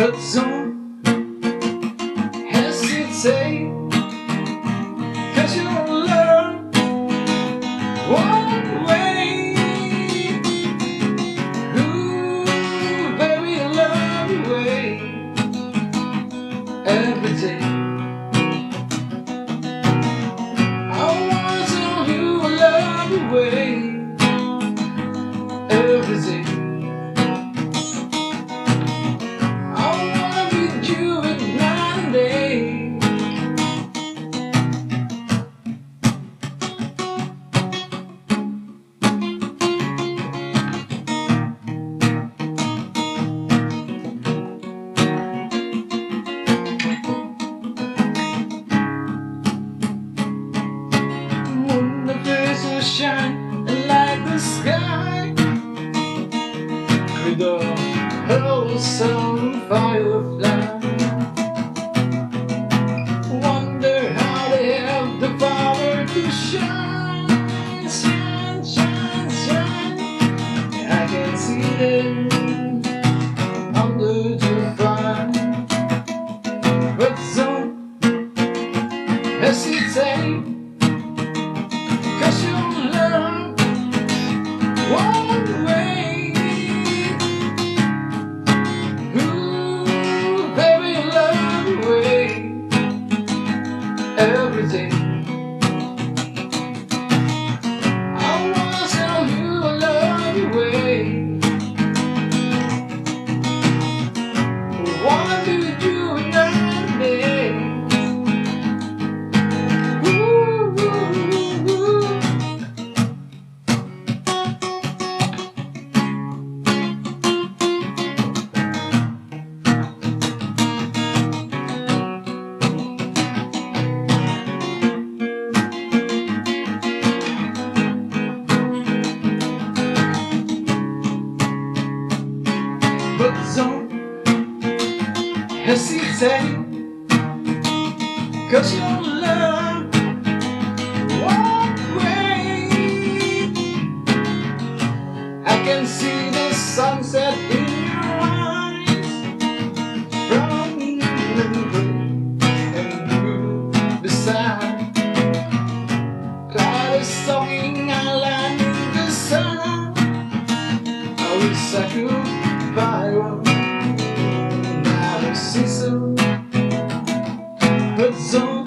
But don't hesitate, 'cause you'll learn one way. Ooh, baby, I love you way every day. I wanna tell you I love you way every day. I wanna be with you at night and day. When the face will shine like the sky, with a wholesome firefly. Wonder how they have the power to shine, shine, shine, shine. I can see them under the fire. But don't hesitate, 'cause you'll learn one way. Ooh, baby, I love you way every day. I wanna tell you I love you way. I wanna be with you night and day. Ooh, ooh, ooh. But don't hesitate, 'cause you'll learn one way. I can see the sunset in your eyes, from and blue beside. Cloud is soaking island in the sun. I wish I could buy one, now I see so. But don't